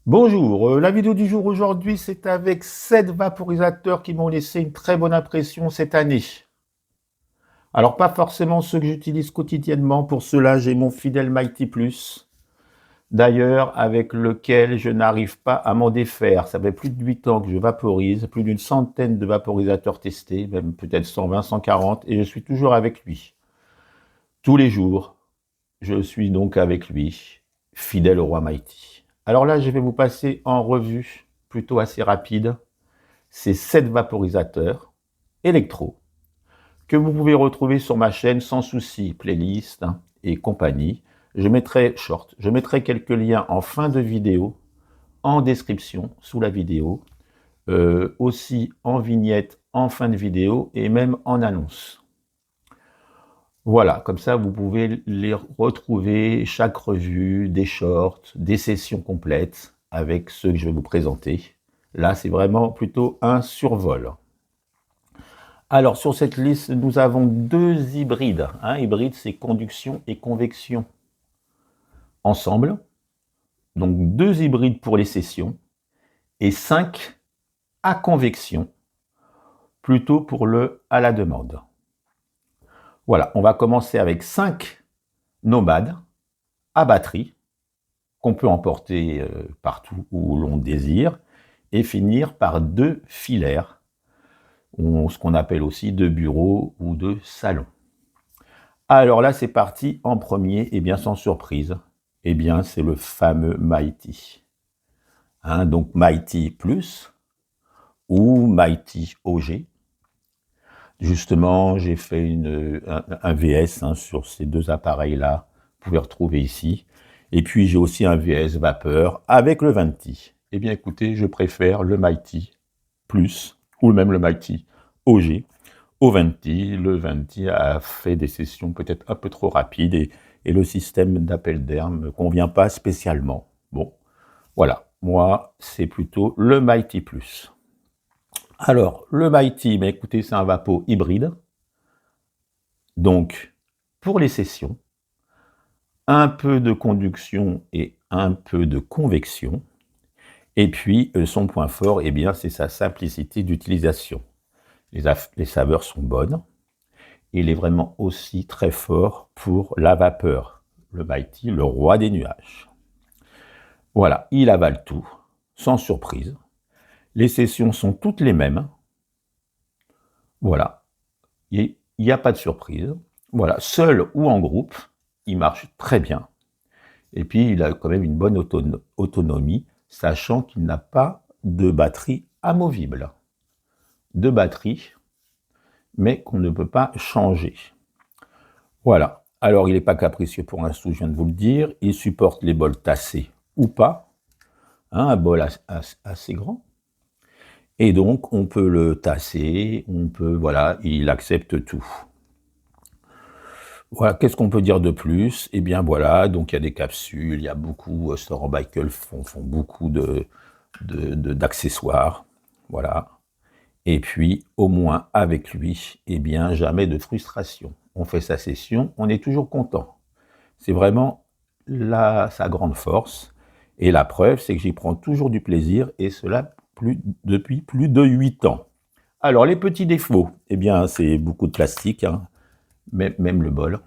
Bonjour, la vidéo du jour aujourd'hui, c'est avec 7 vaporisateurs qui m'ont laissé une très bonne impression cette année. Alors pas forcément ceux que j'utilise quotidiennement, pour cela j'ai mon fidèle Mighty Plus, d'ailleurs avec lequel je n'arrive pas à m'en défaire. Ça fait plus de 8 ans que je vaporise, plus d'une centaine de vaporisateurs testés, même peut-être 120, 140, et je suis toujours avec lui. Tous les jours, je suis donc avec lui, fidèle au roi Mighty. Alors là, je vais vous passer en revue, plutôt assez rapide, ces 7 vaporisateurs électro que vous pouvez retrouver sur ma chaîne sans souci, playlist et compagnie. Je mettrai quelques liens en fin de vidéo, en description, sous la vidéo, aussi en vignette, en fin de vidéo et même en annonce. Voilà, comme ça vous pouvez les retrouver, chaque revue, des shorts, des sessions complètes avec ceux que je vais vous présenter. Là, c'est vraiment plutôt un survol. Alors, sur cette liste, nous avons 2 hybrides. Hybride, c'est conduction et convection ensemble. Donc, 2 hybrides pour les sessions et 5 à convection, plutôt pour le à la demande. Voilà, on va commencer avec 5 nomades à batterie qu'on peut emporter partout où l'on désire et finir par 2 filaires, ce qu'on appelle aussi de bureau ou de salon. Alors là, c'est parti. En premier, et bien sans surprise, c'est le fameux Mighty. Donc Mighty Plus ou Mighty OG. Justement, j'ai fait un VS sur ces 2 appareils-là. Vous pouvez retrouver ici. Et puis, j'ai aussi un VS vapeur avec le Venti. Eh bien, écoutez, je préfère le Mighty Plus ou même le Mighty OG au Venti. Le Venti a fait des sessions peut-être un peu trop rapides et le système d'appel d'air ne me convient pas spécialement. Bon, voilà. Moi, c'est plutôt le Mighty Plus. Alors, le Mighty, mais écoutez, c'est un vapo hybride. Donc, pour les sessions, un peu de conduction et un peu de convection. Et puis, son point fort, c'est sa simplicité d'utilisation. Les saveurs sont bonnes. Il est vraiment aussi très fort pour la vapeur. Le Mighty, le roi des nuages. Voilà, il avale tout, sans surprise. Les sessions sont toutes les mêmes. Voilà, il n'y a pas de surprise. Voilà, seul ou en groupe, il marche très bien. Et puis, il a quand même une bonne autonomie, sachant qu'il n'a pas de batterie amovible. De batterie, mais qu'on ne peut pas changer. Voilà. Alors, il n'est pas capricieux pour l'instant, je viens de vous le dire. Il supporte les bols tassés ou pas. Un bol assez grand. Et donc, on peut le tasser, voilà, il accepte tout. Voilà, qu'est-ce qu'on peut dire de plus? Eh bien, voilà, donc il y a des capsules, il y a beaucoup, Store Bike font beaucoup d'accessoires, voilà. Et puis, au moins, avec lui, jamais de frustration. On fait sa session, on est toujours content. C'est vraiment sa grande force. Et la preuve, c'est que j'y prends toujours du plaisir, et cela depuis plus de 8 ans. Alors, les petits défauts, c'est beaucoup de plastique, même le bol.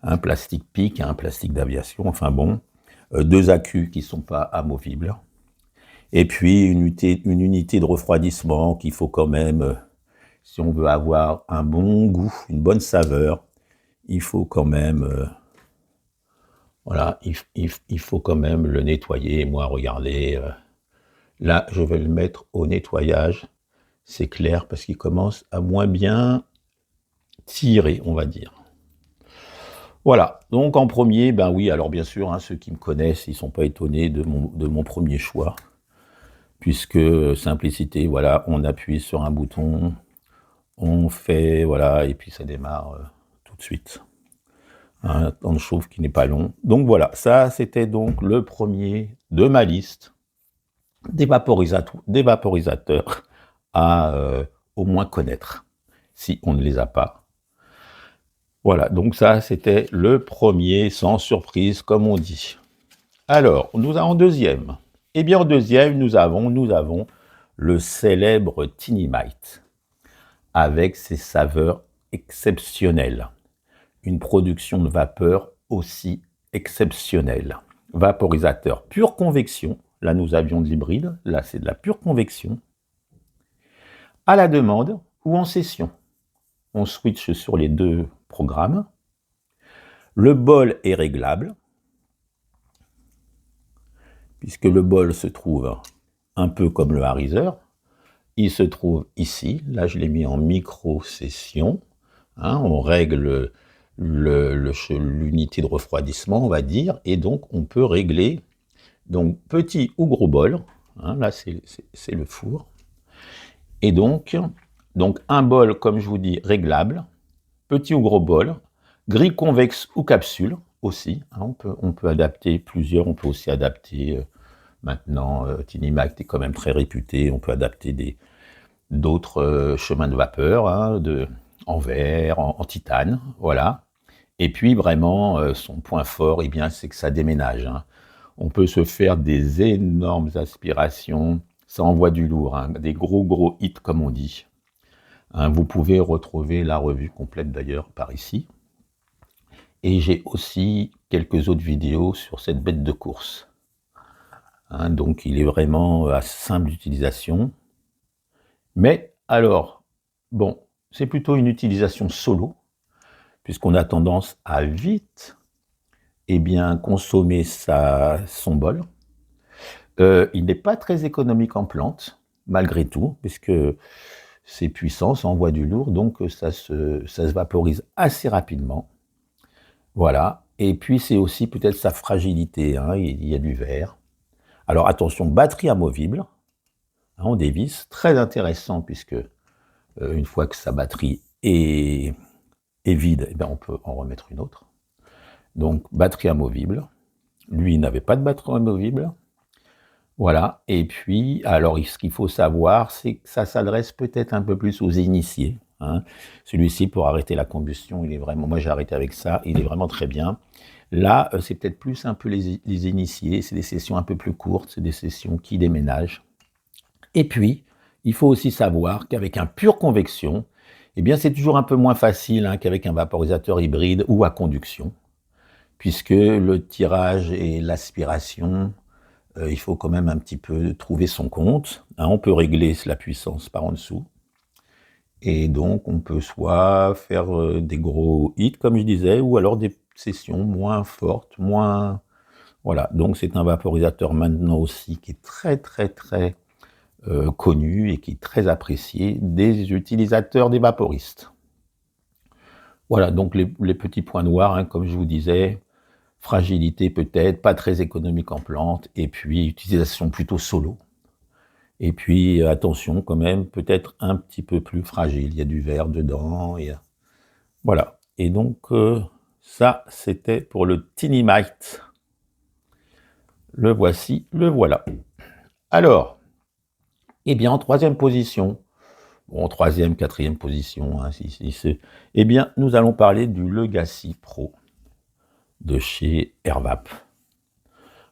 Un plastique pique, un plastique d'aviation, enfin bon. 2 accus qui ne sont pas amovibles. Et puis, une unité de refroidissement qu'il faut quand même, si on veut avoir un bon goût, une bonne saveur, il faut quand même, voilà, il faut quand même le nettoyer. Moi, regardez, là, je vais le mettre au nettoyage, c'est clair, parce qu'il commence à moins bien tirer, on va dire. Voilà, donc en premier, oui, alors bien sûr, ceux qui me connaissent, ils ne sont pas étonnés de mon premier choix, puisque simplicité, voilà, on appuie sur un bouton, on fait, voilà, et puis ça démarre tout de suite. Un temps de chauffe qui n'est pas long. Donc voilà, ça c'était donc le premier de ma liste des vaporisateurs à au moins connaître, si on ne les a pas. Voilà, donc ça c'était le premier, sans surprise, comme on dit. Alors, nous avons deuxième. Et bien en deuxième, nous avons le célèbre Tinimite, avec ses saveurs exceptionnelles. Une production de vapeur aussi exceptionnelle. Vaporisateur pure convection, là nous avions de l'hybride, là c'est de la pure convection, à la demande ou en session. On switch sur les deux programmes. Le bol est réglable, puisque le bol se trouve un peu comme le hariseur. Il se trouve ici, là je l'ai mis en micro-session. On règle l'unité de refroidissement, on va dire, et donc on peut régler donc petit ou gros bol. Là c'est le four. Et donc un bol, comme je vous dis, réglable, petit ou gros bol, grille convexe ou capsule aussi. On peut adapter plusieurs, on peut aussi adapter maintenant, Tinimite est quand même très réputé, on peut adapter d'autres chemins de vapeur, en verre, en titane, voilà. Et puis vraiment, son point fort, c'est que ça déménage. On peut se faire des énormes aspirations, ça envoie du lourd, des gros hits comme on dit. Vous pouvez retrouver la revue complète d'ailleurs par ici. Et j'ai aussi quelques autres vidéos sur cette bête de course. Donc il est vraiment à simple d'utilisation. Mais alors, bon, c'est plutôt une utilisation solo, puisqu'on a tendance à vite consommer son bol. Il n'est pas très économique en plante, malgré tout, puisque c'est puissant, ça envoie du lourd, donc ça se vaporise assez rapidement. Voilà, et puis c'est aussi peut-être sa fragilité, il y a du verre. Alors attention, batterie amovible, on dévisse, très intéressant, puisque une fois que sa batterie est vide, on peut en remettre une autre. Donc batterie amovible, lui il n'avait pas de batterie amovible. Voilà, et puis, alors ce qu'il faut savoir, c'est que ça s'adresse peut-être un peu plus aux initiés. Celui-ci, pour arrêter la combustion, il est vraiment, moi j'ai arrêté avec ça, il est vraiment très bien. Là, c'est peut-être plus un peu les initiés, c'est des sessions un peu plus courtes, c'est des sessions qui déménagent. Et puis, il faut aussi savoir qu'avec un pure convection, c'est toujours un peu moins facile qu'avec un vaporisateur hybride ou à conduction, puisque le tirage et l'aspiration, il faut quand même un petit peu trouver son compte. On peut régler la puissance par en dessous. Et donc, on peut soit faire des gros hits, comme je disais, ou alors des sessions moins fortes, moins... Voilà, donc c'est un vaporisateur maintenant aussi qui est très connu et qui est très apprécié des utilisateurs, des vaporistes. Voilà, donc les petits points noirs, comme je vous disais, fragilité peut-être, pas très économique en plante, et puis utilisation plutôt solo. Et puis attention quand même, peut-être un petit peu plus fragile, il y a du verre dedans, et voilà. Et donc ça c'était pour le Tinimite. Le voici, le voilà. Alors, en troisième position, bon, troisième, quatrième position, nous allons parler du Legacy Pro de chez Airvap.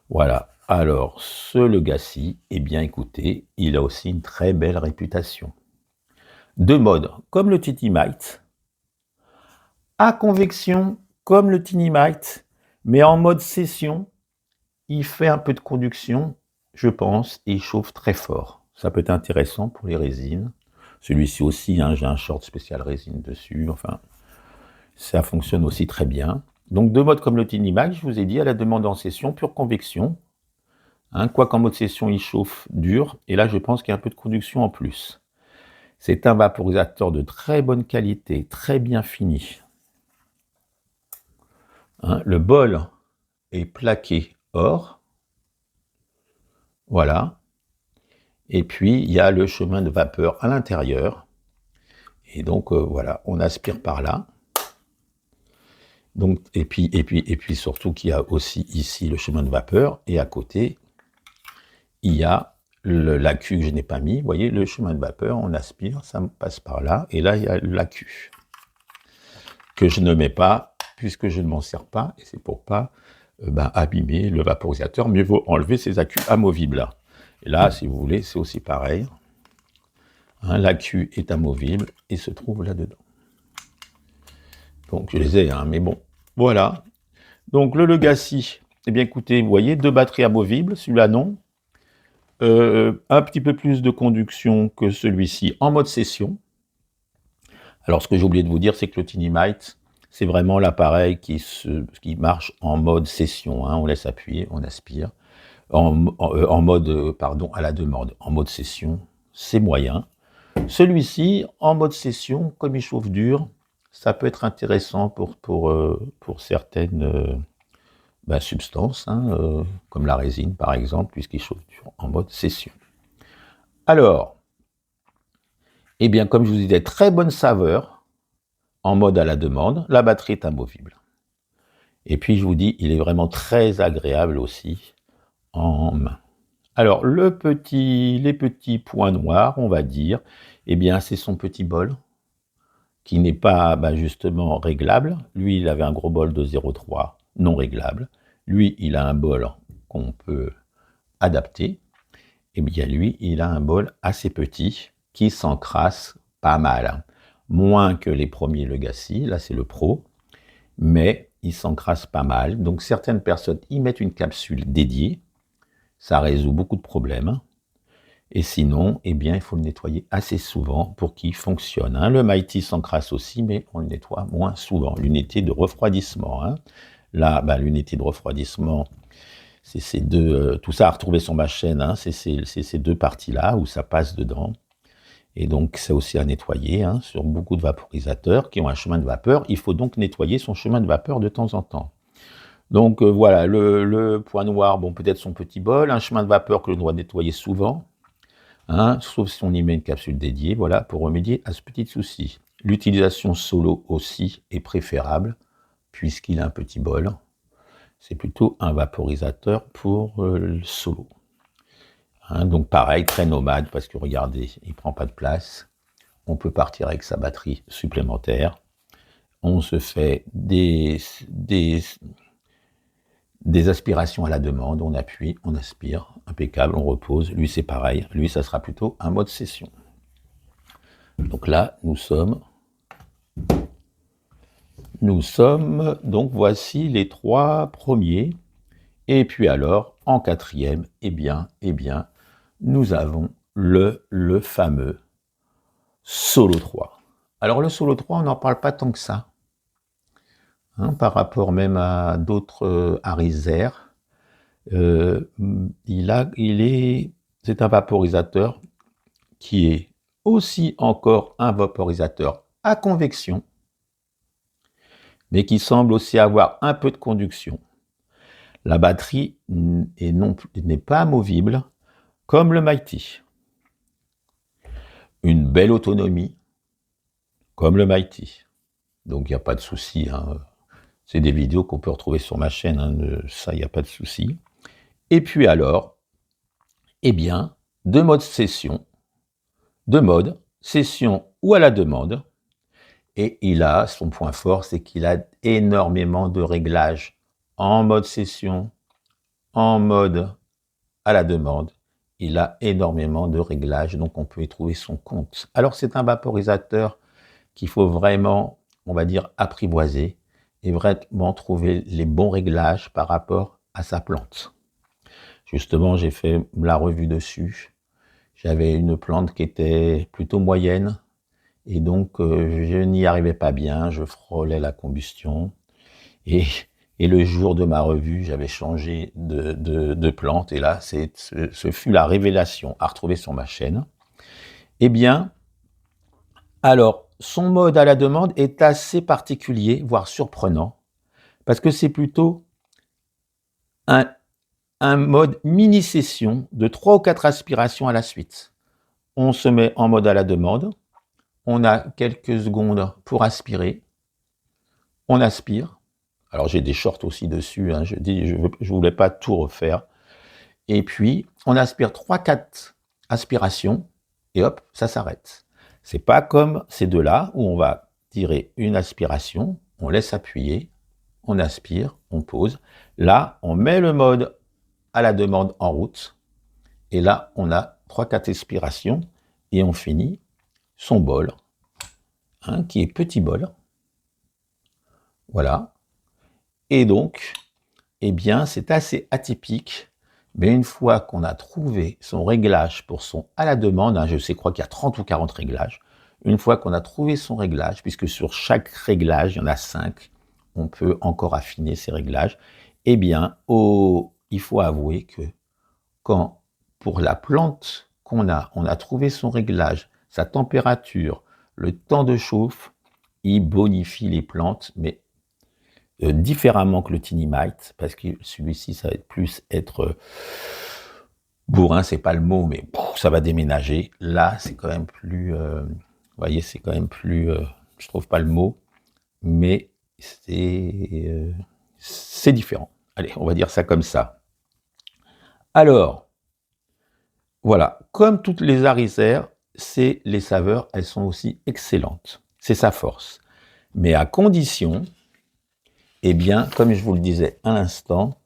Voilà, alors ce Legacy, écoutez, il a aussi une très belle réputation. Deux modes, comme le Tinimite, à convection, comme le Tinimite, mais en mode session, il fait un peu de conduction, je pense, et il chauffe très fort. Ça peut être intéressant pour les résines. Celui-ci aussi, j'ai un short spécial résine dessus, enfin, ça fonctionne aussi très bien. Donc deux modes comme le Tinimite, je vous ai dit, à la demande en session, pure convection. Quoi qu'en mode session, il chauffe dur, et là je pense qu'il y a un peu de conduction en plus. C'est un vaporisateur de très bonne qualité, très bien fini. Le bol est plaqué or. Voilà. Et puis, il y a le chemin de vapeur à l'intérieur. Et donc, voilà, on aspire par là. Donc, et puis surtout qu'il y a aussi ici le chemin de vapeur. Et à côté, il y a l'accu que je n'ai pas mis. Vous voyez, le chemin de vapeur, on aspire, ça passe par là. Et là, il y a l'accu que je ne mets pas, puisque je ne m'en sers pas. Et c'est pour pas abîmer le vaporisateur, mieux vaut enlever ces accus amovibles. Et là, si vous voulez, c'est aussi pareil. Hein, l'accu est amovible et se trouve là-dedans. Donc, je les ai, hein, mais bon, voilà. Donc, le Legacy, eh bien, écoutez, vous voyez, 2 batteries amovibles, celui-là non. Un petit peu plus de conduction que celui-ci en mode session. Alors, ce que j'ai oublié de vous dire, c'est que le Tinymite, c'est vraiment l'appareil qui marche en mode session. Hein. On laisse appuyer, on aspire. En mode, pardon, à la demande. En mode session, c'est moyen. Celui-ci, en mode session, comme il chauffe dur, ça peut être intéressant pour certaines substances, hein, comme la résine par exemple, puisqu'il chauffe dur en mode session. Alors, eh bien, comme je vous disais, très bonne saveur, en mode à la demande, la batterie est amovible. Et puis, je vous dis, il est vraiment très agréable aussi en main. Alors, les petits points noirs, on va dire, eh bien, c'est son petit bol, qui n'est pas justement réglable. Lui, il avait un gros bol de 0,3 non réglable. Lui, il a un bol qu'on peut adapter. Et bien lui, il a un bol assez petit qui s'encrasse pas mal. Moins que les premiers Legacy, là c'est le Pro, mais il s'encrasse pas mal. Donc certaines personnes y mettent une capsule dédiée. Ça résout beaucoup de problèmes. Et sinon, eh bien, il faut le nettoyer assez souvent pour qu'il fonctionne. Hein. Le Mighty s'encrasse aussi, mais on le nettoie moins souvent. L'unité de refroidissement. Hein. Là, l'unité de refroidissement, c'est ces deux, tout ça à retrouver sur ma chaîne, hein, c'est ces deux parties-là où ça passe dedans. Et donc, c'est aussi à nettoyer hein, sur beaucoup de vaporisateurs qui ont un chemin de vapeur. Il faut donc nettoyer son chemin de vapeur de temps en temps. Donc, voilà, le point noir, bon, peut-être son petit bol, un chemin de vapeur que l'on doit nettoyer souvent, hein, sauf si on y met une capsule dédiée, voilà, pour remédier à ce petit souci. L'utilisation solo aussi est préférable, puisqu'il a un petit bol. C'est plutôt un vaporisateur pour le solo. Hein, donc pareil, très nomade, parce que regardez, il ne prend pas de place. On peut partir avec sa batterie supplémentaire. On se fait des aspirations à la demande, on appuie, on aspire, impeccable, on repose. Lui, c'est pareil. Lui, ça sera plutôt un mode session. Donc là, nous sommes, donc voici les 3 premiers. Et puis alors, en quatrième, eh bien, nous avons le fameux Solo 3. Alors le Solo 3, on n'en parle pas tant que ça, hein, par rapport même à d'autres Arizer. C'est un vaporisateur qui est aussi encore un vaporisateur à convection, mais qui semble aussi avoir un peu de conduction. La batterie n'est pas amovible, comme le Mighty. Une belle autonomie, comme le Mighty. Donc il n'y a pas de souci. Hein. C'est des vidéos qu'on peut retrouver sur ma chaîne, hein. Ça, il n'y a pas de souci. Et puis alors, eh bien, 2 modes session, ou à la demande. Et il a, son point fort, c'est qu'il a énormément de réglages en mode session, en mode à la demande. Il a énormément de réglages, donc on peut y trouver son compte. Alors c'est un vaporisateur qu'il faut vraiment, on va dire, apprivoiser et vraiment trouver les bons réglages par rapport à sa plante. Justement, j'ai fait la revue dessus. J'avais une plante qui était plutôt moyenne et donc je n'y arrivais pas bien, je frôlais la combustion. Et le jour de ma revue, j'avais changé de plante et là, ce fut la révélation à retrouver sur ma chaîne. Eh bien, alors, son mode à la demande est assez particulier, voire surprenant, parce que c'est plutôt un mode mini-session de 3 ou 4 aspirations à la suite. On se met en mode à la demande, on a quelques secondes pour aspirer, on aspire. Alors j'ai des shorts aussi dessus, hein, je ne voulais pas tout refaire. Et puis, on aspire 3-4 aspirations, et hop, ça s'arrête. C'est pas comme ces deux-là, où on va tirer une aspiration, on laisse appuyer, on aspire, on pose. Là, on met le mode à la demande en route. Et là, on a 3-4 expirations et on finit son bol, qui est petit bol. Voilà. Et donc, eh bien, c'est assez atypique. Mais une fois qu'on a trouvé son réglage pour son à la demande, je crois qu'il y a 30 ou 40 réglages, une fois qu'on a trouvé son réglage, puisque sur chaque réglage, il y en a 5, on peut encore affiner ces réglages, eh bien, il faut avouer que quand, pour la plante qu'on a, on a trouvé son réglage, sa température, le temps de chauffe, il bonifie les plantes, mais différemment que le Tinimite, parce que celui-ci, ça va plus être bourrin, c'est pas le mot, mais ça va déménager. Là, c'est quand même plus, vous voyez, c'est quand même plus, je trouve pas le mot, mais c'est différent. Allez, on va dire ça comme ça. Alors, voilà, comme toutes les arisères, les saveurs, elles sont aussi excellentes. C'est sa force. Mais à condition, eh bien, comme je vous le disais à l'instant,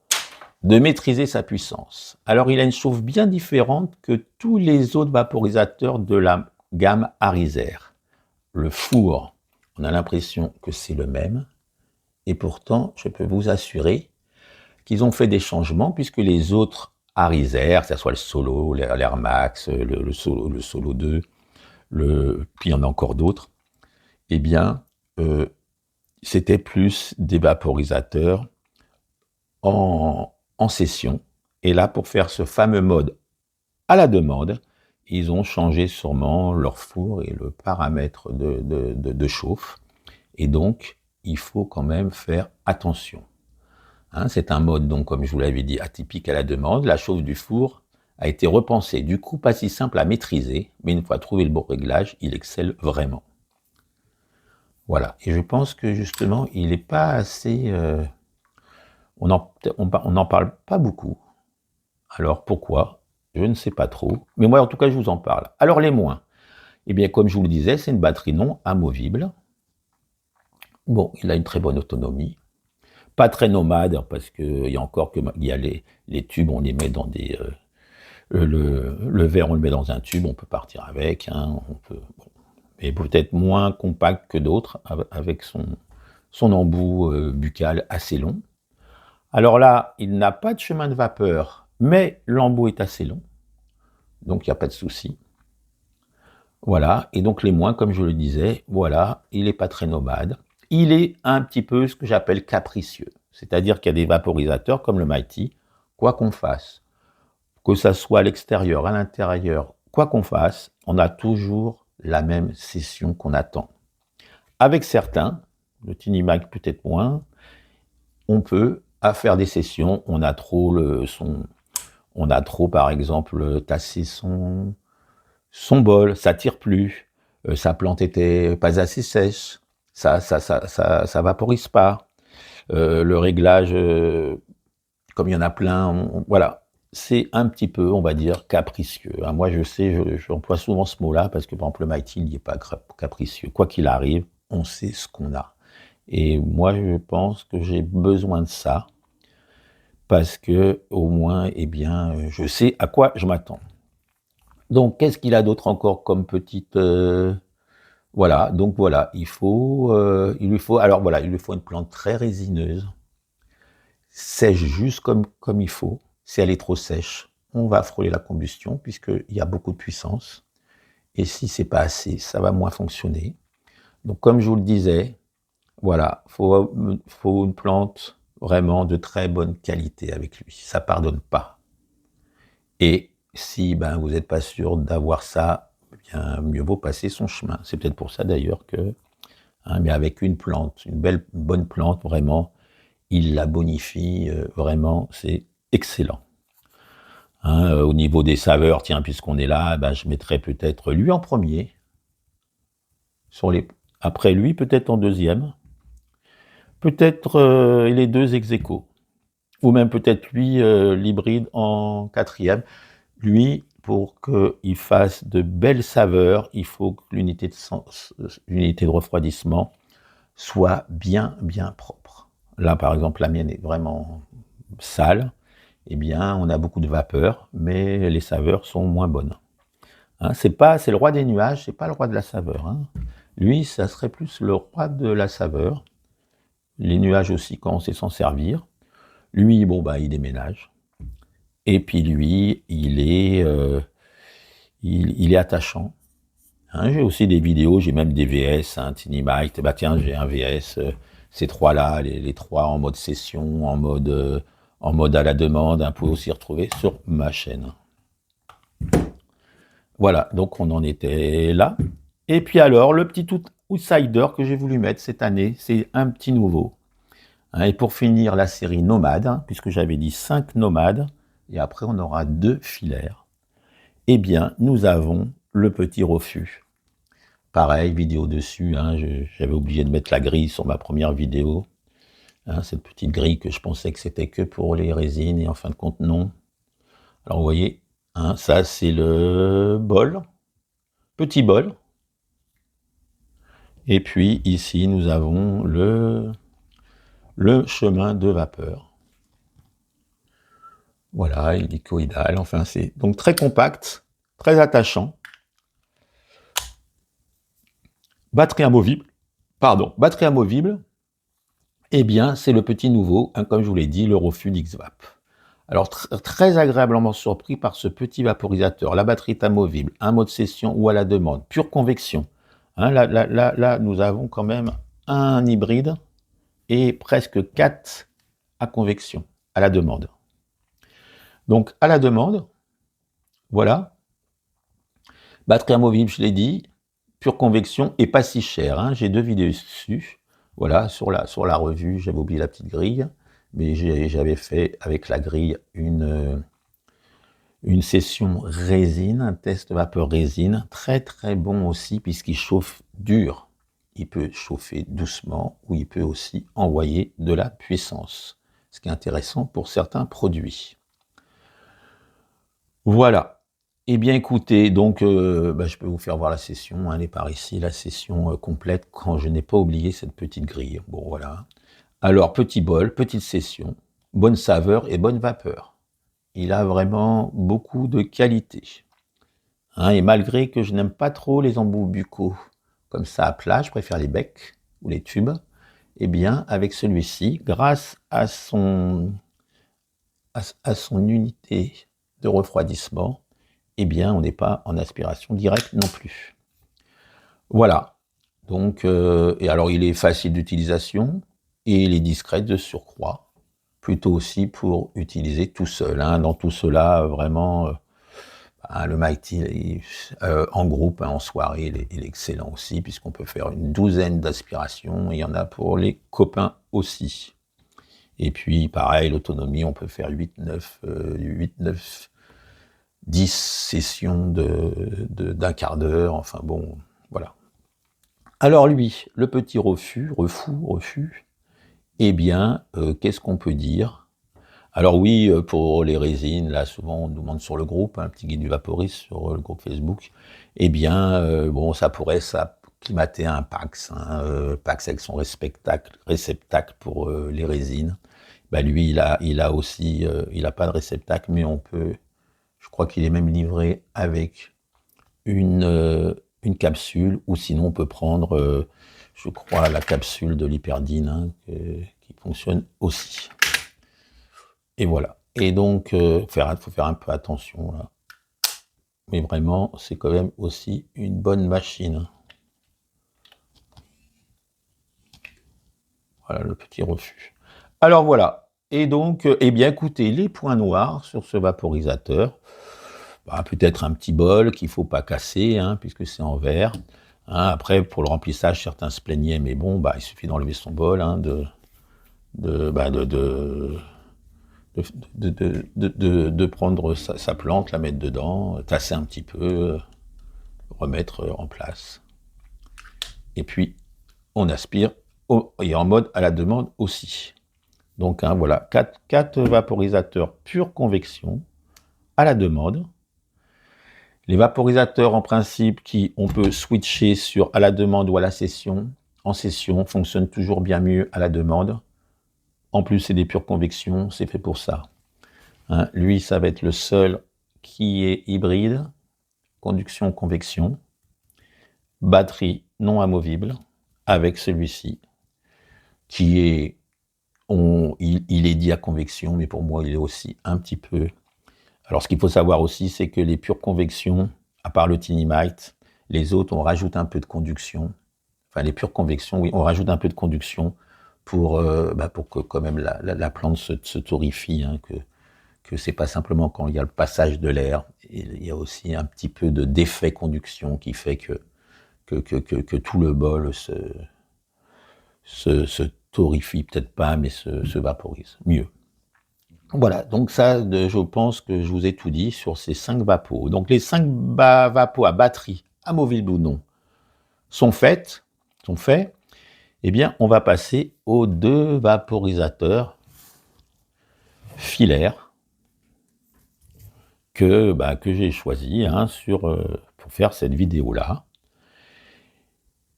de maîtriser sa puissance. Alors, il a une chauffe bien différente que tous les autres vaporisateurs de la gamme Ariser. Le four, on a l'impression que c'est le même, et pourtant, je peux vous assurer qu'ils ont fait des changements, puisque les autres Ariser, que ce soit le Solo, l'Air Max, le Solo 2, puis il y en a encore d'autres, eh bien, c'était plus des vaporisateurs en session. Et là, pour faire ce fameux mode à la demande, ils ont changé sûrement leur four et le paramètre de chauffe. Et donc, il faut quand même faire attention. C'est un mode, donc, comme je vous l'avais dit, atypique à la demande. La chauffe du four a été repensée. Du coup, pas si simple à maîtriser, mais une fois trouvé le bon réglage, il excelle vraiment. Voilà. Et je pense que justement, il n'est pas assez... on n'en parle pas beaucoup. Alors pourquoi? Je ne sais pas trop. Mais moi, en tout cas, je vous en parle. Alors les moins. Eh bien, comme je vous le disais, c'est une batterie non amovible. Bon, il a une très bonne autonomie. Pas très nomade, parce qu'il y a encore il y a les tubes, on les met dans des... le verre, on le met dans un tube, on peut partir avec. On peut, bon, mais peut-être moins compact que d'autres, avec son embout buccal assez long. Alors là, il n'a pas de chemin de vapeur, mais l'embout est assez long, donc il n'y a pas de souci. Voilà, et donc les moins, comme je le disais, voilà, il n'est pas très nomade. Il est un petit peu ce que j'appelle capricieux, c'est-à-dire qu'il y a des vaporisateurs comme le Mighty, quoi qu'on fasse, que ça soit à l'extérieur, à l'intérieur, quoi qu'on fasse, on a toujours la même session qu'on attend. Avec certains, le Tiny-Mac peut-être moins, on peut à faire des sessions, on a trop par exemple tassé son bol, ça tire plus, sa plante était pas assez sèche, ça vaporise pas, le réglage, comme il y en a plein, voilà, c'est un petit peu, on va dire, capricieux. Moi, je sais, j'emploie souvent ce mot-là parce que, par exemple, le Mighty, il n'est pas capricieux. Quoi qu'il arrive, on sait ce qu'on a. Et moi, je pense que j'ai besoin de ça parce que, au moins, eh bien, je sais à quoi je m'attends. Donc, qu'est-ce qu'il a d'autre encore comme petite... voilà, donc voilà, il lui faut une plante très résineuse, sèche juste comme il faut. Si elle est trop sèche, on va frôler la combustion puisqu'il y a beaucoup de puissance. Et si c'est pas assez, ça va moins fonctionner. Donc, comme je vous le disais, voilà, faut une plante vraiment de très bonne qualité avec lui. Ça pardonne pas. Et si vous n'êtes pas sûr d'avoir ça, bien mieux vaut passer son chemin. C'est peut-être pour ça d'ailleurs que, mais avec une plante, une bonne plante, vraiment, il la bonifie, vraiment, c'est excellent. Au niveau des saveurs, tiens, puisqu'on est là, je mettrais peut-être lui en premier. Après lui, peut-être en deuxième. Peut-être les deux ex-aequo. Ou même peut-être lui, l'hybride en quatrième. Lui, pour qu'il fasse de belles saveurs, il faut que l'unité de refroidissement soit bien propre. Là, par exemple, la mienne est vraiment sale. Eh bien, on a beaucoup de vapeur, mais les saveurs sont moins bonnes. Hein, c'est le roi des nuages, c'est pas le roi de la saveur. Hein. Lui, ça serait plus le roi de la saveur. Les nuages aussi, quand on sait s'en servir. Lui, bon, bah, il déménage. Et puis lui, il est attachant. Hein, j'ai aussi des vidéos, j'ai même des VS, un Tinymite. Bah tiens, j'ai un VS, ces trois-là, les trois en mode session, en mode à la demande. Vous pouvez aussi retrouver sur ma chaîne. Voilà, donc on en était là. Et puis alors, le petit outsider que j'ai voulu mettre cette année, c'est un petit nouveau. Hein, et pour finir la série nomade, hein, puisque j'avais dit 5 nomades, et après on aura 2 filaires, eh bien, nous avons le petit refus. Pareil, vidéo dessus, hein, j'avais oublié de mettre la grille sur ma première vidéo. Hein, cette petite grille que je pensais que c'était que pour les résines, et en fin de compte, non. Alors vous voyez, hein, ça c'est le bol, petit bol. Et puis ici, nous avons le chemin de vapeur. Voilà, hélicoïdal, enfin c'est donc très compact, très attachant. Batterie amovible, eh bien c'est le petit nouveau, hein, comme je vous l'ai dit, le Rofu d'XVAP. Alors très agréablement surpris par ce petit vaporisateur. La batterie est amovible, un mode session ou à la demande, pure convection. Hein, là, nous avons quand même un hybride et presque 4 à convection, à la demande. Donc à la demande, voilà. Batterie amovible, je l'ai dit, pure convection et pas si cher. Hein. J'ai 2 vidéos dessus. Voilà, sur la revue, j'avais oublié la petite grille, mais j'avais fait avec la grille une session résine, un test vapeur résine, très très bon aussi puisqu'il chauffe dur. Il peut chauffer doucement ou il peut aussi envoyer de la puissance, ce qui est intéressant pour certains produits. Voilà. Eh bien écoutez, donc je peux vous faire voir la session, elle est par ici, la session complète quand je n'ai pas oublié cette petite grille. Bon voilà. Alors petit bol, petite session, bonne saveur et bonne vapeur. Il a vraiment beaucoup de qualité. Hein, et malgré que je n'aime pas trop les embouts buccaux comme ça à plat, je préfère les becs ou les tubes, eh bien avec celui-ci, grâce à son unité de refroidissement, eh bien, on n'est pas en aspiration directe non plus. Voilà. Donc, et alors, il est facile d'utilisation et il est discret de surcroît. Plutôt aussi pour utiliser tout seul. Hein. Dans tout cela, vraiment, le Mighty en groupe, hein, en soirée, il est excellent aussi, puisqu'on peut faire une douzaine d'aspirations. Il y en a pour les copains aussi. Et puis, pareil, l'autonomie, on peut faire 8, 9, 10 sessions d'un quart d'heure, enfin bon, voilà. Alors lui, le petit refus, eh bien, qu'est-ce qu'on peut dire? Alors oui, pour les résines, là, souvent, on nous demande sur le groupe, un petit guide du vaporiste sur le groupe Facebook, eh bien, bon, ça pourrait s'acclimater à un Pax, hein, Pax avec son réceptacle pour les résines. Bah, lui, il a aussi, il n'a pas de réceptacle, mais on peut. Je crois qu'il est même livré avec une capsule, ou sinon on peut prendre, je crois, la capsule de l'hyperdine, hein, qui fonctionne aussi. Et voilà. Et donc, faut faire un peu attention là. Mais vraiment, c'est quand même aussi une bonne machine. Voilà le petit refus. Alors voilà. Et donc, eh bien écoutez, les points noirs sur ce vaporisateur. Bah, peut-être un petit bol qu'il ne faut pas casser, hein, puisque c'est en verre. Hein, après, pour le remplissage, certains se plaignaient, mais bon, bah, il suffit d'enlever son bol, hein, de prendre sa plante, la mettre dedans, tasser un petit peu, remettre en place. Et puis, on aspire, et en mode à la demande aussi. Donc, hein, voilà, 4 vaporisateurs pure convection à la demande. Les vaporisateurs, en principe, on peut switcher sur à la demande ou à la session, en session, fonctionnent toujours bien mieux à la demande. En plus, c'est des pures convections, c'est fait pour ça. Hein, lui, ça va être le seul qui est hybride, conduction-convection, batterie non amovible, avec celui-ci, qui est, il est dit à convection, mais pour moi, il est aussi un petit peu... Alors, ce qu'il faut savoir aussi, c'est que les pures convections, à part le Tinymite, les autres, on rajoute un peu de conduction. Enfin, les pures convections, oui, on rajoute un peu de conduction pour que quand même la plante se torrifie, hein, que c'est pas simplement quand il y a le passage de l'air, il y a aussi un petit peu d'effet conduction qui fait que tout le bol se torrifie, peut-être pas, mais se vaporise mieux. Voilà, donc ça, je pense que je vous ai tout dit sur ces 5 vapos. Donc les 5 vapos à batterie, amovible ou non, sont faits. Eh bien, on va passer aux 2 vaporisateurs filaires que j'ai choisi hein, pour faire cette vidéo-là.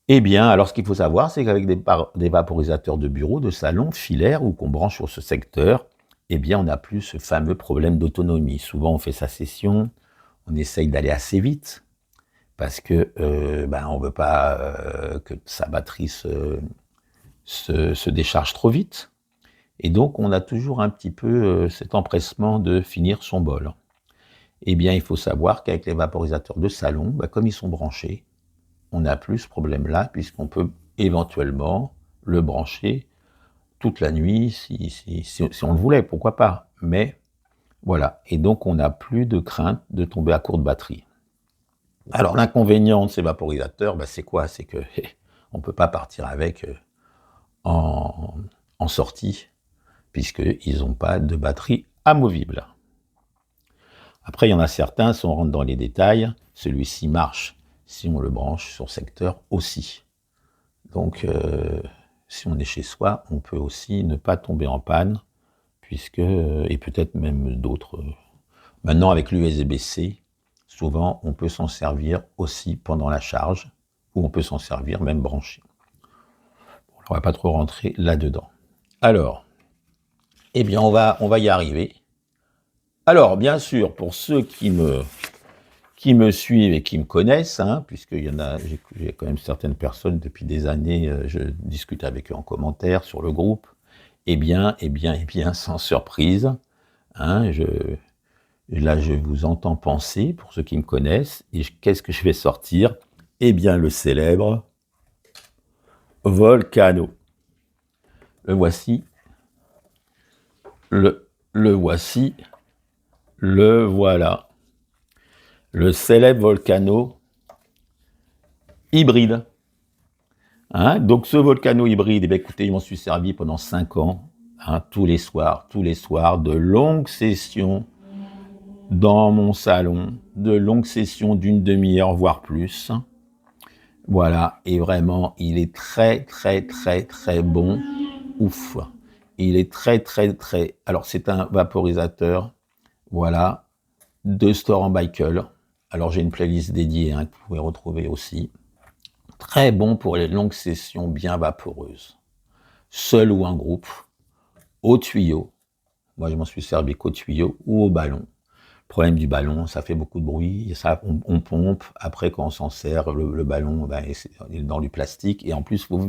Eh bien, alors ce qu'il faut savoir, c'est qu'avec des vaporisateurs de bureau, de salon, filaires, ou qu'on branche sur ce secteur, eh bien, on n'a plus ce fameux problème d'autonomie. Souvent, on fait sa session, on essaye d'aller assez vite, parce que on ne veut pas que sa batterie se décharge trop vite. Et donc, on a toujours un petit peu cet empressement de finir son bol. Eh bien, il faut savoir qu'avec les vaporisateurs de salon, comme ils sont branchés, on n'a plus ce problème-là, puisqu'on peut éventuellement le brancher toute la nuit, si on le voulait, pourquoi pas. Mais voilà, et donc on n'a plus de crainte de tomber à court de batterie. Alors l'inconvénient de ces vaporisateurs, c'est quoi? C'est que on ne peut pas partir avec en sortie, puisqu'ils n'ont pas de batterie amovible. Après, il y en a certains, si on rentre dans les détails, celui-ci marche si on le branche sur secteur aussi. Donc, si on est chez soi, on peut aussi ne pas tomber en panne, et peut-être même d'autres. Maintenant, avec l'USB-C, souvent, on peut s'en servir aussi pendant la charge, ou on peut s'en servir même branché. Bon, on ne va pas trop rentrer là-dedans. Alors, eh bien, on va y arriver. Alors, bien sûr, pour ceux qui me suivent et qui me connaissent, hein, puisqu'il y en a, j'ai quand même certaines personnes depuis des années, je discute avec eux en commentaire sur le groupe, eh bien, sans surprise, hein, là je vous entends penser, pour ceux qui me connaissent, et qu'est-ce que je vais sortir? Eh bien, le célèbre Volcano. Le voici, le voici, le voilà. Le célèbre Volcano hybride. Hein, donc ce Volcano hybride, écoutez, il m'en suis servi pendant 5 ans, hein, tous les soirs, de longues sessions dans mon salon, de longues sessions d'une demi-heure, voire plus. Voilà, et vraiment, il est très bon. Ouf, il est très... Alors, c'est un vaporisateur, voilà, de Store & Baikel. Alors, j'ai une playlist dédiée, hein, que vous pouvez retrouver aussi. Très bon pour les longues sessions bien vaporeuses. Seul ou en groupe, au tuyau. Moi, je m'en suis servi qu'au tuyau ou au ballon. Le problème du ballon, ça fait beaucoup de bruit, on pompe. Après, quand on s'en sert, le ballon il est dans du plastique. Et en plus, il faut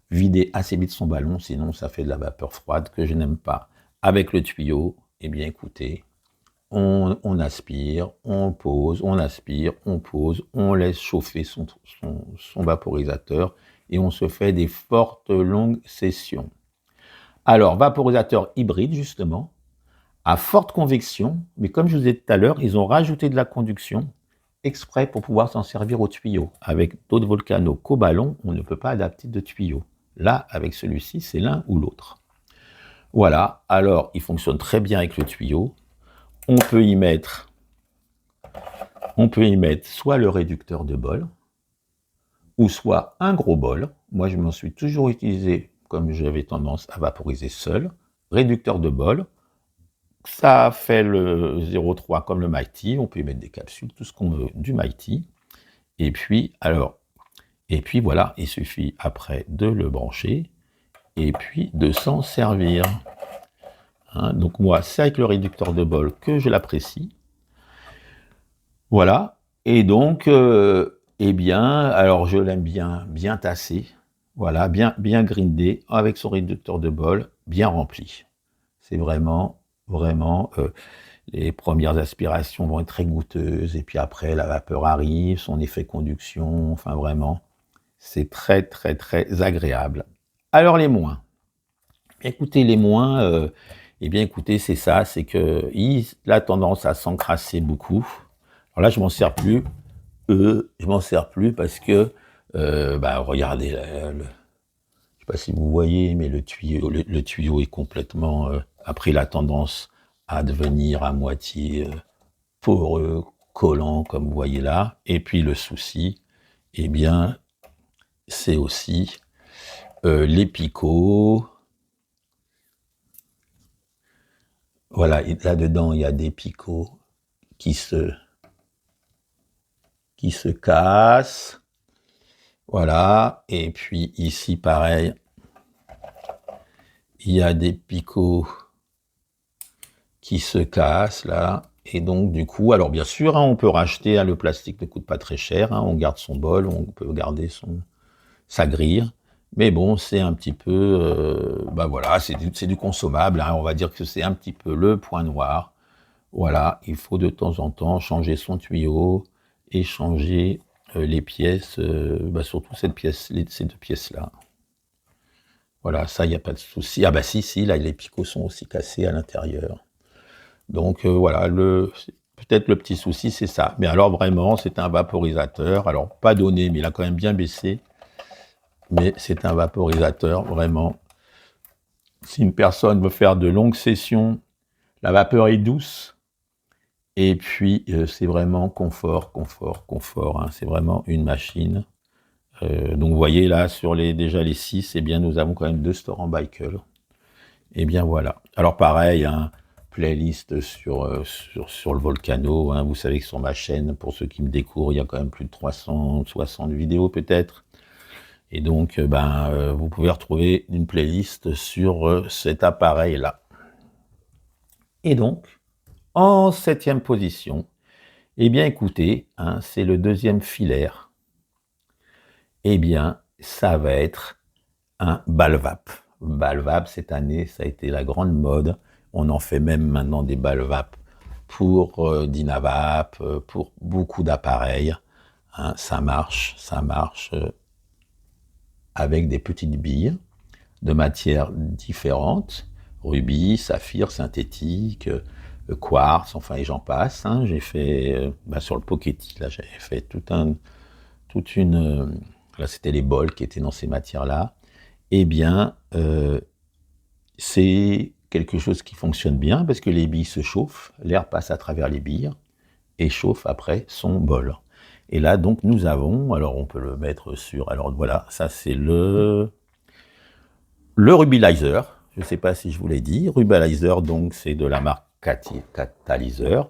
vider assez vite son ballon, sinon ça fait de la vapeur froide que je n'aime pas. Avec le tuyau, eh bien écoutez, on aspire, on pose, on aspire, on pose, on laisse chauffer son vaporisateur et on se fait des fortes longues sessions. Alors, vaporisateur hybride, justement, à forte convection, mais comme je vous ai dit tout à l'heure, ils ont rajouté de la conduction exprès pour pouvoir s'en servir au tuyau. Avec d'autres Volcano qu'au ballon, on ne peut pas adapter de tuyau. Là, avec celui-ci, c'est l'un ou l'autre. Voilà, alors il fonctionne très bien avec le tuyau. On peut y mettre soit le réducteur de bol, ou soit un gros bol. Moi, je m'en suis toujours utilisé comme j'avais tendance à vaporiser seul. Réducteur de bol, ça fait le 0,3 comme le Mighty. On peut y mettre des capsules, tout ce qu'on veut du Mighty. Et puis voilà, il suffit après de le brancher. et puis de s'en servir. Hein, donc moi, c'est avec le réducteur de bol que je l'apprécie. Voilà. Et donc, eh bien, alors je l'aime bien tassé. Voilà, bien grindé, avec son réducteur de bol, bien rempli. C'est vraiment, les premières aspirations vont être très goûteuses, et puis après, la vapeur arrive, son effet conduction, enfin vraiment, c'est très agréable. Alors les moins. Écoutez, les moins, eh bien écoutez, c'est ça, c'est que il a tendance à s'encrasser beaucoup. Alors là, je m'en sers plus. Je m'en sers plus parce que, regardez, je sais pas si vous voyez, mais le tuyau est complètement, a pris la tendance à devenir à moitié poreux, collant, comme vous voyez là. Et puis le souci, eh bien, c'est aussi les picots. Voilà, là-dedans, il y a des picots qui se cassent. Voilà, et puis ici, pareil, il y a des picots qui se cassent, là. Et donc, du coup, alors bien sûr, hein, on peut racheter, hein, le plastique ne coûte pas très cher, hein, on garde son bol, on peut garder sa grille. Mais bon, c'est un petit peu, voilà, c'est du consommable, hein, on va dire que c'est un petit peu le point noir. Voilà, il faut de temps en temps changer son tuyau et changer les pièces, surtout ces deux pièces-là. Voilà, ça, il n'y a pas de souci. Ah bah si, là, les picots sont aussi cassés à l'intérieur. Donc voilà, peut-être le petit souci, c'est ça. Mais alors vraiment, c'est un vaporisateur. Alors pas donné, mais il a quand même bien baissé. Mais c'est un vaporisateur, vraiment. Si une personne veut faire de longues sessions, la vapeur est douce. Et puis, c'est vraiment confort. Hein. C'est vraiment une machine. Donc, vous voyez là, sur déjà les 6, eh bien, nous avons quand même 2 Storan Baikel. Et bien voilà. Alors pareil, hein, playlist sur le Volcano. Hein. Vous savez que sur ma chaîne, pour ceux qui me découvrent, il y a quand même plus de 360 vidéos peut-être. Et donc, vous pouvez retrouver une playlist sur cet appareil-là. Et donc, en 7e position, eh bien écoutez, hein, c'est le deuxième filaire. Eh bien, ça va être un Balvap. Balvap, cette année, ça a été la grande mode. On en fait même maintenant des Balvap pour Dynavap, pour beaucoup d'appareils. Hein, ça marche avec des petites billes de matières différentes. Rubis, saphir, synthétique, quartz, enfin et j'en passe. Hein. J'ai fait, sur le Pokéti, là j'avais fait là c'était les bols qui étaient dans ces matières-là. Eh bien, c'est quelque chose qui fonctionne bien parce que les billes se chauffent, l'air passe à travers les billes et chauffe après son bol. Et là, donc, nous avons, alors on peut le mettre sur, alors voilà, ça c'est le Rubilizer, je ne sais pas si je vous l'ai dit, Rubilizer, donc c'est de la marque Catalyzer,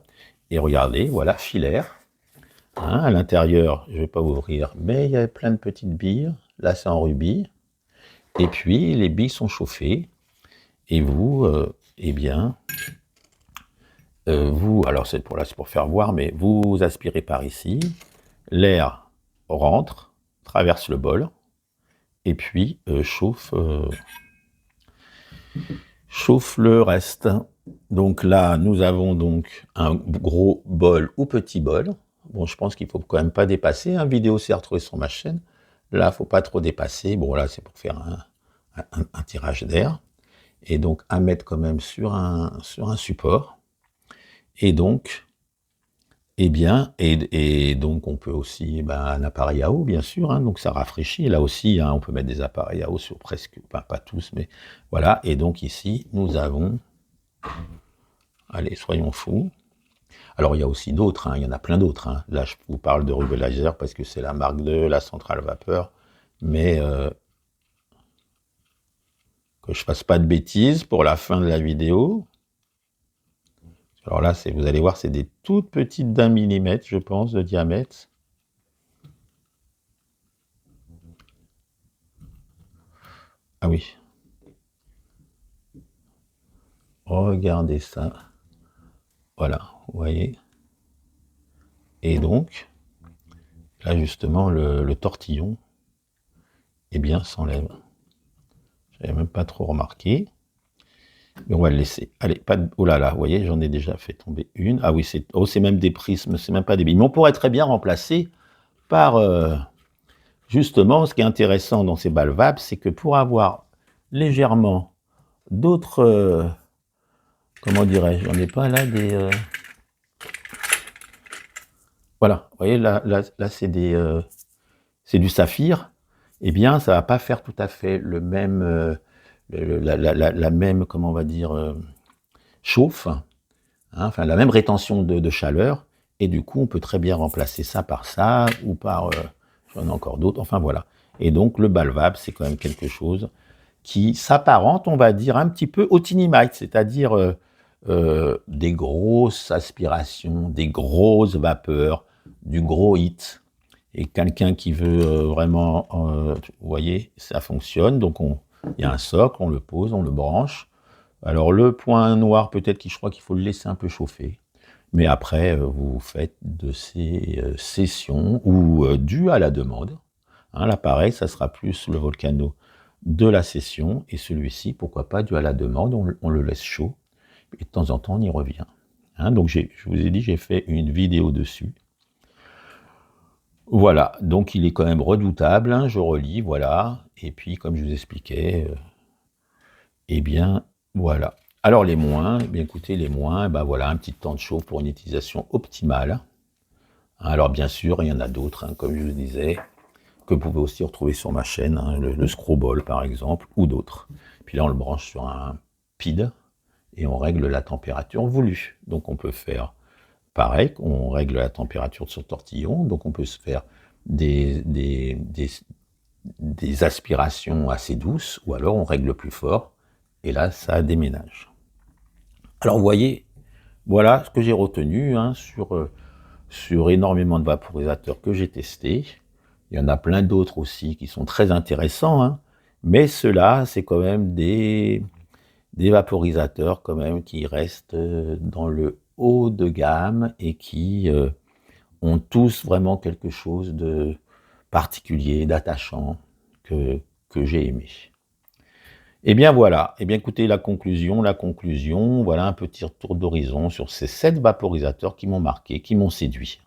et regardez, voilà, filaire, hein, à l'intérieur, je ne vais pas ouvrir, mais il y a plein de petites billes, là c'est en rubis, et puis les billes sont chauffées, et vous, eh bien, alors c'est pour faire voir, mais vous aspirez par ici, l'air rentre, traverse le bol, et puis chauffe le reste. Donc là, nous avons donc un gros bol ou petit bol. Bon, je pense qu'il ne faut quand même pas dépasser. Une vidéo, c'est retrouvé sur ma chaîne. Là, il ne faut pas trop dépasser. Bon, là, c'est pour faire un tirage d'air. Et donc, à mettre quand même sur un support. Et donc, eh bien, et donc, on peut aussi, un appareil à eau, bien sûr. Hein, donc, ça rafraîchit. Là aussi, hein, on peut mettre des appareils à eau sur presque, pas tous, mais voilà. Et donc, ici, nous avons... Allez, soyons fous. Alors, il y a aussi d'autres, hein, il y en a plein d'autres. Hein. Là, je vous parle de Rubilizer parce que c'est la marque de la centrale vapeur. Mais que je fasse pas de bêtises pour la fin de la vidéo. Alors là, vous allez voir, c'est des toutes petites d'1 millimètre, je pense, de diamètre. Ah oui. Regardez ça. Voilà, vous voyez. Et donc, là justement, le tortillon, eh bien, s'enlève. Je n'avais même pas trop remarqué. Mais on va le laisser. Allez, pas de... Oh là là, vous voyez, j'en ai déjà fait tomber une. Ah oui, c'est même des prismes, c'est même pas des billes. Mais on pourrait très bien remplacer par... justement, ce qui est intéressant dans ces balles vape, c'est que pour avoir légèrement d'autres... comment dirais-je, j'en ai pas là des... Voilà, vous voyez, là c'est c'est du saphir. Eh bien, ça va pas faire tout à fait le même... la même, comment on va dire, chauffe, hein, enfin la même rétention de chaleur, et du coup on peut très bien remplacer ça par ça, ou par, j'en ai encore d'autres, enfin voilà. Et donc le bal vape, c'est quand même quelque chose qui s'apparente, on va dire, un petit peu au Tiny Mite, c'est-à-dire des grosses aspirations, des grosses vapeurs, du gros hit. Et quelqu'un qui veut vraiment, vous voyez, ça fonctionne, donc il y a un socle, on le pose, on le branche. Alors le point noir, peut-être que je crois qu'il faut le laisser un peu chauffer. Mais après, vous faites de ces sessions ou dues à la demande. Hein, là, pareil, ça sera plus le volcano de la session. Et celui-ci, pourquoi pas, dû à la demande, on le laisse chaud. Et de temps en temps, on y revient. Hein, donc, je vous ai dit, j'ai fait une vidéo dessus. Voilà, donc il est quand même redoutable. Hein, je relis, voilà. Et puis, comme je vous expliquais, eh bien, voilà. Alors les moins, eh bien écoutez, les moins, ben voilà, un petit temps de chauffe pour une utilisation optimale. Alors bien sûr, il y en a d'autres, hein, comme je vous disais, que vous pouvez aussi retrouver sur ma chaîne, hein, le Screwball par exemple, ou d'autres. Puis là, on le branche sur un PID et on règle la température voulue. Donc on peut faire pareil, on règle la température sur tortillon, donc on peut se faire des aspirations assez douces, ou alors on règle plus fort, et là, ça déménage. Alors vous voyez, voilà ce que j'ai retenu hein, sur énormément de vaporisateurs que j'ai testés. Il y en a plein d'autres aussi qui sont très intéressants, hein, mais ceux-là, c'est quand même des vaporisateurs quand même qui restent dans le haut de gamme et qui ont tous vraiment quelque chose de particulier, d'attachant, que j'ai aimé. Eh bien voilà, eh bien écoutez la conclusion, voilà un petit tour d'horizon sur ces 7 vaporisateurs qui m'ont marqué, qui m'ont séduit.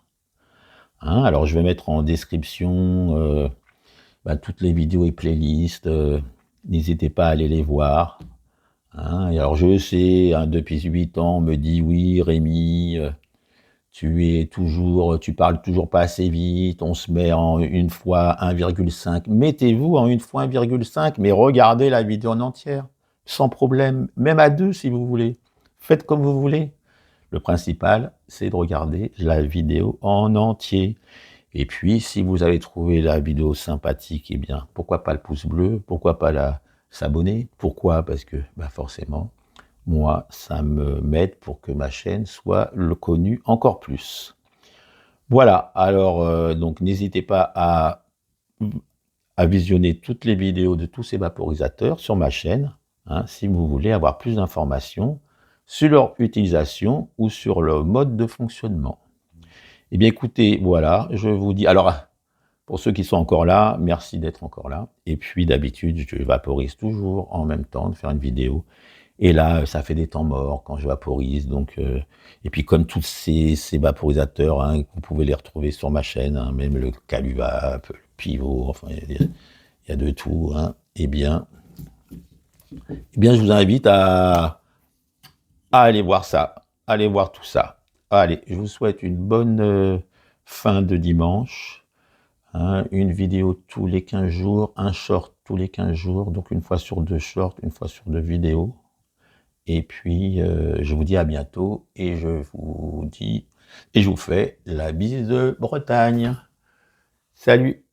Hein, alors je vais mettre en description toutes les vidéos et playlists, n'hésitez pas à aller les voir. Hein, et alors je sais, hein, depuis 8 ans, on me dit oui Rémi, tu parles toujours pas assez vite, on se met en une fois 1,5. Mettez-vous en une fois 1,5, mais regardez la vidéo en entière, sans problème, même à 2 si vous voulez. Faites comme vous voulez. Le principal, c'est de regarder la vidéo en entier. Et puis, si vous avez trouvé la vidéo sympathique, eh bien, pourquoi pas le pouce bleu, pourquoi pas s'abonner. Pourquoi? Parce que, forcément, moi, ça m'aide pour que ma chaîne soit connue encore plus. Voilà, alors donc n'hésitez pas à visionner toutes les vidéos de tous ces vaporisateurs sur ma chaîne, hein, si vous voulez avoir plus d'informations sur leur utilisation ou sur leur mode de fonctionnement. Eh bien écoutez, voilà, je vous dis, alors pour ceux qui sont encore là, merci d'être encore là. Et puis d'habitude, je vaporise toujours en même temps de faire une vidéo. Et là, ça fait des temps morts quand je vaporise. Donc, et puis comme tous ces vaporisateurs, hein, vous pouvez les retrouver sur ma chaîne, hein, même le Caluvap, le Pivot, enfin il y a de tout. Hein, eh bien, je vous invite à aller voir ça, aller voir tout ça. Allez, je vous souhaite une bonne fin de dimanche. Hein, une vidéo tous les 15 jours, un short tous les 15 jours, donc une fois sur 2 shorts, une fois sur 2 vidéos. Et puis, je vous dis à bientôt et je vous fais la bise de Bretagne. Salut!